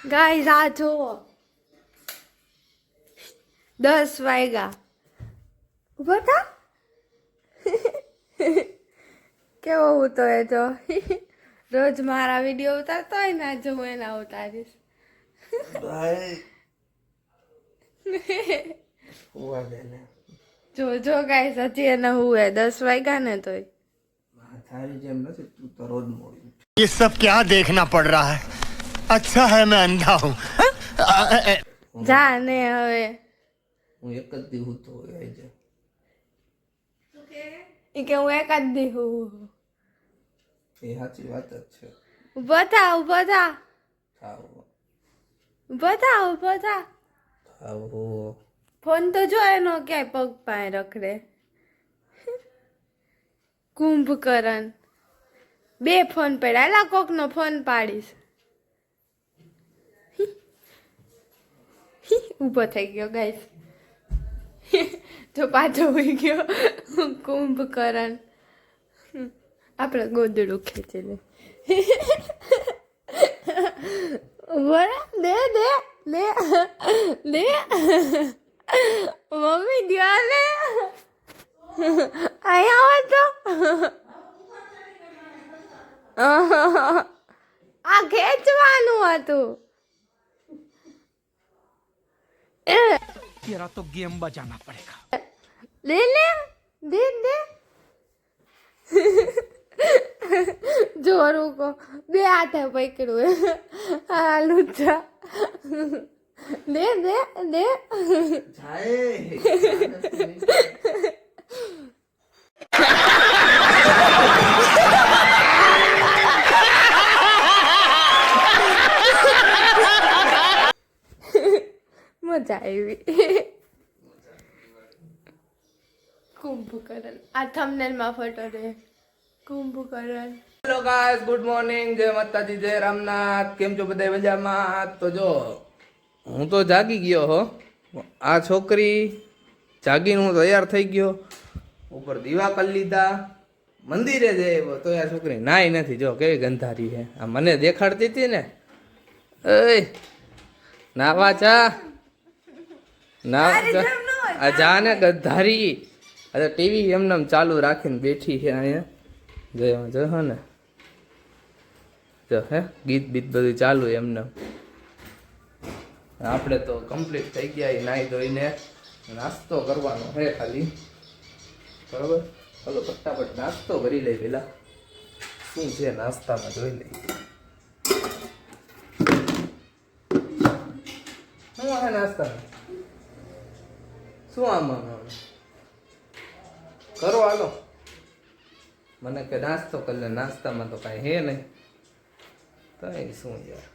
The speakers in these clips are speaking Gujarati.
ગાઈસ આ જુઓ 10 વાગ્યા ઉભો થા કેવો ઉતો એ તો રોજ મારા વિડીયો ઉતારતો હોય ને આજે હું એના ઉતારીશ જો જો ગાઈસ હજી એને હુએ 10 વાગ્યા ને તોય थारी जेम નથી તું તો રોજ મોડી ये सब क्या देखना पड़ रहा है अच्छा है मैं अंधा हूँ જા ને હવે હું એક જ દી હું તો આવી જાય ઈ કે હું એક જ દી હું એ સાચી વાત જ છે ઉભો થા થાવ ઉભો થા થાવ ફોન તો જો એનો ક્યાંય પગ પાસે રખડે કુંભકરણ 2 ફોન પડ્યા એલા કોકનો ફોન પાડીશ ઊભો થઈ ગયો ગાઈસ જો પાછો હોઈ ગયો કુંભકરણ આપણે ગોદડું ખેંચી લે બરા દે દે લે લે મમ્મી દિયા લે અહીંયા આવો તો આ ખેંચવાનું હતું तेरा तो गेम बजाना पड़ेगा ले ले दे दे જો રૂકો 2 હાથે પકડ્યું આ લુચ્ચા દે દે દે મજા આવી કુંભકરણ આ થંબનેલ માં ફોટો દે Kumbhakaran hello guys good morning જય માતાજી જય રામનાથ કેમ છો બધા મજામાં તો જો હું તો જાગી ગયો હો આ છોકરી જાગીને હું તૈયાર થઈ ગયો ઉપર દીવા કરી લીધા મંદિરે જઈ તો આ છોકરી નાઈ નથી જો કેવી ગંધારી છે આ મને દેખાડતી હતી ને એ નાવા જા ના આ જા ને ગંધારી અરે ટીવી એમને ચાલુ રાખીને બેઠી છે અહીંયા જો હો ને જો હે ગીત બીત બધું ચાલુ એમને આપણે તો કમ્પ્લીટ થઈ ગયા નાહી ધોઈને નાસ્તો કરવાનો હે ખાલી બરોબર ચલો ફટાફટ નાસ્તો કરી લઈ પેલા શું છે નાસ્તામાં જોઈ લઈ શું હે નાસ્તામાં શું આમાં કરો હાલો મને કે નાસ્તો કરી લે નાસ્તામાં તો કાંઈ હે નહીં કઈ શું યાર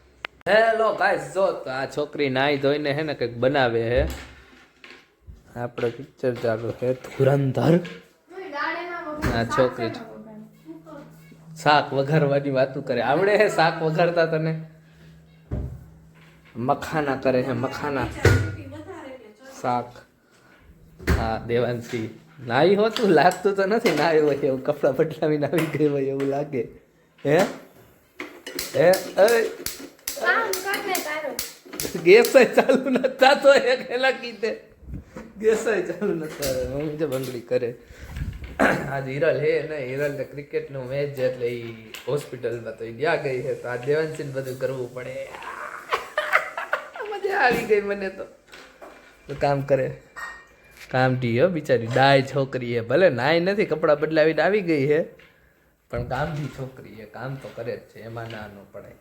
હેલો ગાઈસ જો તો આ છોકરી નાઈ ધોઈને હે ને કંઈક બનાવે હે આપણે પિક્ચર ચાલુ હે ધુરંધર આ છોકરી શાક વઘારવાની વાતું કરે આવડે હે શાક વઘારતા તને મખાના કરે હે મખાના શાક હા દેવાંશી નાઈ હોતું લાગતું તો નથી નાઈ હોય એવું કપડાં બદલાવીને આવી ગઈ હોય એવું લાગે હે હે ગેસ ચાલુ નતા તો એક હેલા કીધે ગેસ ચાલુ નતા મમ્મી તો બંગડી કરે આજ હિરલ હે ને હિરલ ને ક્રિકેટનું મેચ છે એટલે એ હોસ્પિટલમાં તો ગયા ગઈ છે તો આ દેવાંશીને બધું કરવું પડે મજા આવી ગઈ મને તો કામ કરે કામથી હો બિચારી ડાય છોકરી હે ભલે નાઈ નથી કપડાં બદલાવીને આવી ગઈ છે પણ કામથી છોકરી હે કામ તો કરે જ છે એમાં ના ન પડે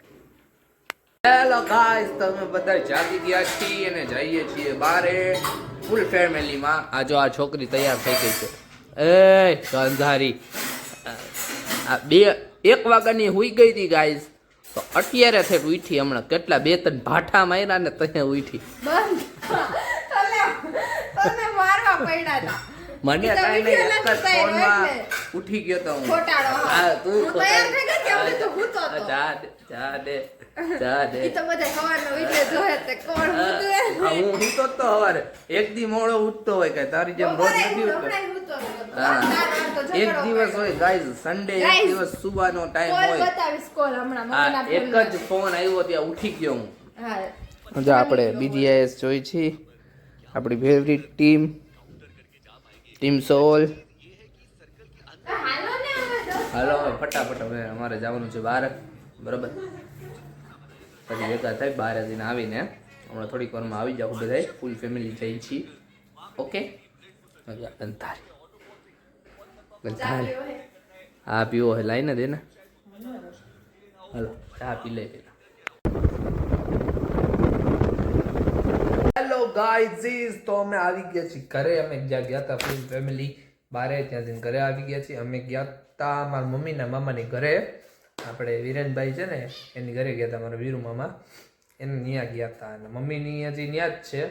હેલો ગાઈસ તમે બધા જાગી ગયા છીએ અને જઈએ છીએ બારે ફૂલ ફેમિલીમાં આ જો આ છોકરી તૈયાર થઈ ગઈ છે એ ગંધારી આ 1 વાગ્યાની હુઈ ગઈ હતી ગાઈસ તો અત્યારે થઈ ઉઠી હમણાં કેટલા 2-3 ભાઠા માર્યા ને તને ઉઠી તને મારવા પડ્યા હતા મને કાઈ નહીં એક જ ફોનમાં ઉઠી ગયો તો હું હા તું તૈયાર થઈ ગઈ કે હવે તો હૂતો તો જા દે ઈ તો બધા સવારનો વિડિયો જોહે તે કોણ હૂતો હું હૂતો તો હવારે એક દી મોડો ઉઠતો હોય કે તારી જેમ રોજ નથી ઉઠતો એક દિવસ હોય ગાઈઝ સન્ડે એક દિવસ સુવાનો ટાઈમ હોય બતાવીશ કોલ હમણાં એક જ ફોન આવ્યો ત્યાં ઉઠી ગયો હું હા જો આપણે BGIS જોઈ છે આપણી ફેવરિટ ટીમ સોલ. હાલો ને હવે હાલો હવે ફટાફટ હવે અમારે જવાનું છે બહાર, બરાબર. પછી ભેગા થાય બહાર જઈને આવીને હમણાં થોડીક વારમાં આવી જાવ બધા ફૂલ ફેમિલી જઈ છીએ. ઓકે ગંધારી હા પીવો હે લાઈને દે ને. હાલો ચા પી લે પેલા. હેલો ગાઈઝ, તો અમે આવી ગયા છીએ ઘરે. અમે જ્યાં ગયા હતા ફૂલ ફેમિલી બારે, ત્યાં જઈને ઘરે આવી ગયા છીએ. અમે ગયા હતા મારા મમ્મીના મામાની ઘરે. આપણે વિરેનભાઈ છે ને એની ઘરે ગયા હતા, મારા વીરુ મામા એને ત્યાં ગયા હતા. અને મમ્મીની હજી ત્યાં જ છે,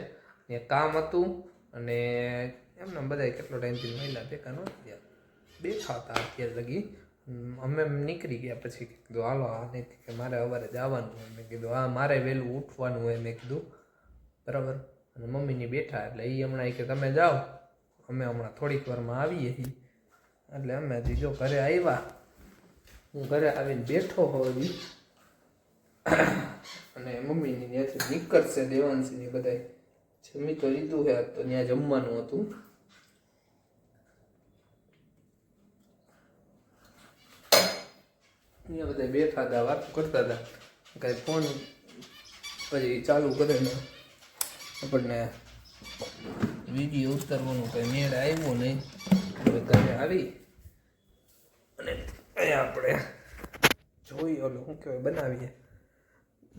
ત્યાં કામ હતું. અને એમને બધા કેટલો ટાઈમથી મહિલા ભેગા નહોતી ગયા, બેઠા હતા અત્યારે લગી. અમે નીકળી ગયા પછી કીધું હાલો આ કે મારે સવારે જવાનું હોય. મેં કીધું હા મારે વહેલું ઉઠવાનું હોય. મેં કીધું બરાબર. અને મમ્મીની બેઠા એટલે એ હમણાં કે તમે જાઓ, અમે હમણાં થોડીક વારમાં આવીએ છીએ. એટલે અમે હજી જો ઘરે આવ્યા, હું ઘરે આવીને બેઠો હોઈ. અને મમ્મીની ત્યાંથી નીકળશે દેવાંશીની બધા જમી તો લીધું છે, તો ત્યાં જમવાનું હતું. અહીંયા બધા બેઠા હતા, વાતો કરતા હતા. કાંઈ ફોન પછી ચાલુ કરે ને આપણને વિડીયો ઉતારવાનું કંઈ મેળ આવ્યો નહીં. હવે ઘરે આવી અને અહીંયા આપણે જોઈ ઓલું શું કહેવાય બનાવીએ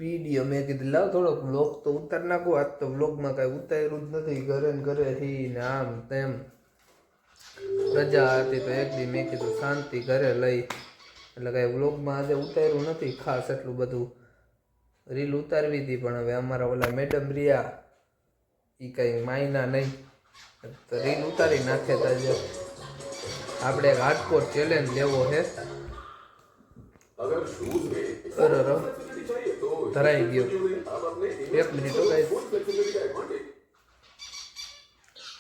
વિડીયો. મેં કીધું લાવ થોડોક વ્લોગ તો ઉતાર નાખું. આજ તો વ્લોગમાં કાંઈ ઉતાર્યું જ નથી. ઘરે ને ઘરે હી ને આમ તેમ રજા હતી તો એક દી મેં કીધું શાંતિ ઘરે લઈ, એટલે કાંઈ વ્લોગમાં આજે ઉતાર્યું નથી ખાસ એટલું બધું. રીલ ઉતારવી હતી પણ હવે અમારા ઓલા મેડમ રહ્યા એ કંઈ માયના નહીં તો રીલ ઉતારી નાખે. તો આપણે એક હાર્ડકોર ચેલેન્જ લેવો છે. ધરાઈ ગયો. એક મિનિટ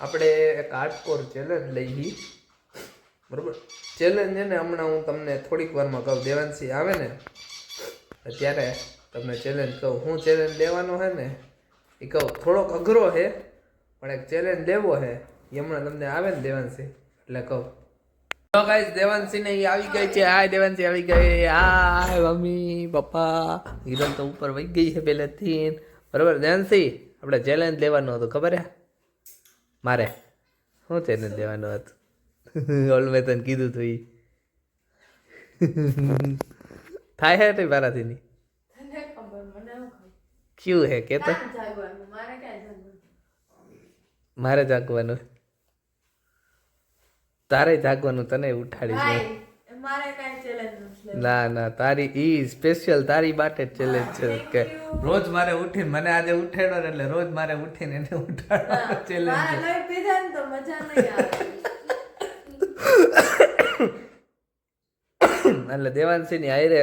આપણે એક હાર્ડકોર ચેલેન્જ લઈ, બરોબર. ચેલેન્જ છે ને હમણાં હું તમને થોડીક વારમાં કહું. દેવાંશી આવે ને ત્યારે તમને ચેલેન્જ કહું. હું ચેલેન્જ લેવાનો છે ને એ કહું. થોડોક અઘરો છે પણ એક ચેલેન્જ લેવો છે એ હમણાં તમને આવે ને દેવાંશી એટલે કહું. તો ગાઈસ દેવાંશી ને આવી ગઈ છે. હાય દેવાંશી આવી ગઈ. Hi mummy papa. હિરલ તો ઉપર વહી ગઈ છે પહેલેથી, બરાબર. દેવાંશી આપણે ચેલેન્જ લેવાનું હતું ખબર હે મારે? શું ચેલેન્જ લેવાનું હતું? ઓલ મેં તને કીધું તું એ થાય હે તો મારાથી નહીં. ક્યું હે કે તો મારે જાગવાનું, તારે જાગવાનું, તને ઉઠાડી. ના ના તારી ઈ સ્પેશિયલ તારી માટે ચેલેન્જ છે કે રોજ મારે ઉઠીને મને આજે ઉઠાડો એટલે રોજ મારે ઉઠીને એને ઉઠાડવાનો ચેલેન્જ છે. એટલે દેવાંશી ની હાયરે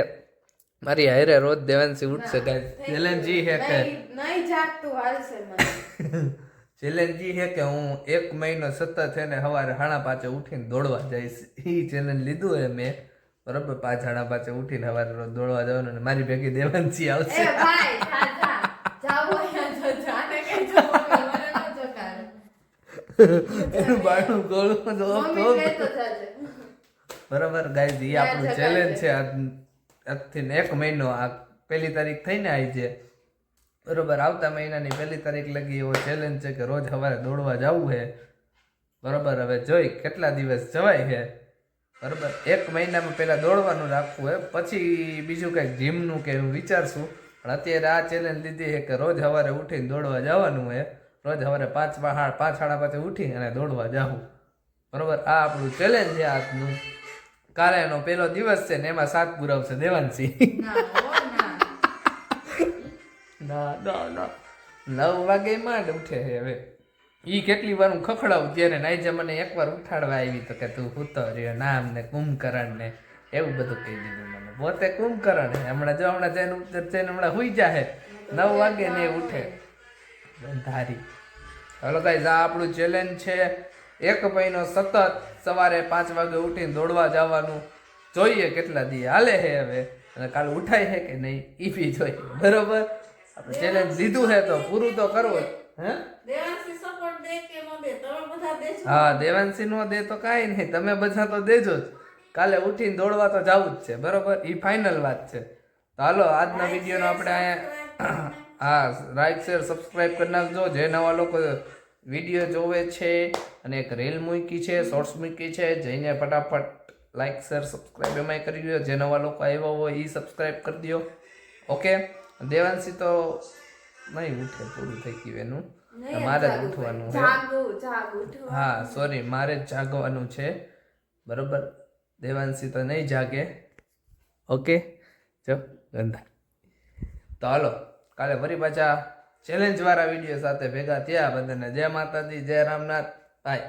મારી હાયરે રોજ દેવાંશી ઉઠશે. ચેલેન્જ ઈ છે કે ચેલેન્જ ઈ છે કે હું 1 મહિનો સતત એને સવારે 5:30 ઉઠીને દોડવા જઈશ. એ ચેલેન્જ લીધું હે મેં, બરાબર. 5:30 ઉઠીને સવારે રોજ દોડવા જવાનું અને મારી ભેગી દેવાંશી આવશે. એનું બાળનું ગોળું બરાબર. ગાઈઝ એ આપણું ચેલેન્જ છે. આજથી 1 મહિનો, આ 1 તારીખ થઈને આવી છે, બરોબર. આવતા મહિનાની 1 તારીખ લગી એવો ચેલેન્જ છે કે રોજ સવારે દોડવા જવું છે, બરોબર. હવે જોઈ કેટલા દિવસ જવાય છે, બરોબર. 1 મહિનામાં પહેલાં દોડવાનું રાખવું હોય, પછી બીજું કંઈક જીમનું કે એવું વિચારશું. પણ અત્યારે આ ચેલેન્જ લીધી છે કે રોજ સવારે ઉઠીને દોડવા જવાનું હોય. રોજ સવારે 5:30 ઉઠી અને દોડવા જવું, બરોબર. આ આપણું ચેલેન્જ છે આજનું. કાલે એનો પહેલો દિવસ છે ને એમાં 7 પુરાવશે દેવાંશી. ના 9 વાગે માંડ ઉઠે છે હવે. ઈ કેટલી વાર હું ખખડાવું ત્યારે નાઈજા મને એકવાર ઉઠાડવા આવી તો કે તું સૂતો રહ્યો નામ ને કુંભકરણ ને એવું બધું કહી દીધું મને. પોતે કુંભકરણ હે. હમણાં જઈને હમણાં હુઈ જાહે 9 વાગે ને ઉઠે ધારી. હાલો ગાઈઝ આ આપણું ચેલેન્જ છે. 1 મહિનો સતત સવારે 5 વાગે ઉઠીને દોડવા જવાનું. જોઈએ કેટલા દી હાલે છે હવે અને કાલ ઉઠાય છે કે નહીં એ બી જોઈએ, બરોબર. આપણે ચેલેન્જ લીધું છે તો પૂરું તો કરવું જ. હે દેવાંશી સપોર્ટ દે કે ન દે તમે બધા દેશો. હા દેવાંશી નો દે તો કાંઈ નહીં, તમે બધા તો દેજો જ. કાલે ઉઠીને દોડવા તો જવું જ છે, બરોબર? એ ફાઇનલ વાત છે. તો હાલો આજના વિડીયોનો આપણે અહીંયા હા લાઈક શેર સબસ્ક્રાઇબ કરી નાખજો. જે નવા લોકો વિડીયો જોવે છે અને એક રીલ મૂકી છે, શોર્ટ્સ મૂકી છે, જઈને ફટાફટ લાઈક શેર સબસ્ક્રાઇબ એમાંય કરી દો. જે નવા લોકો આવ્યા હોય એ સબસ્ક્રાઇબ કરી દો. ઓકે દેવાંશી તો નહીં ઉઠે, પૂરું થઈ ગયું એનું. મારે જ ઉઠવાનું છે. હા સોરી, મારે જ જાગવાનું છે, બરોબર? દેવાંશી તો નહીં જાગે. ઓકે જો ગંધા. તો હાલો કાલે ફરી પાછા ચેલેન્જ વાળા વિડીયો સાથે ભેગા થયા. બધાને જય માતાજી, જય રામનાથ, બાય.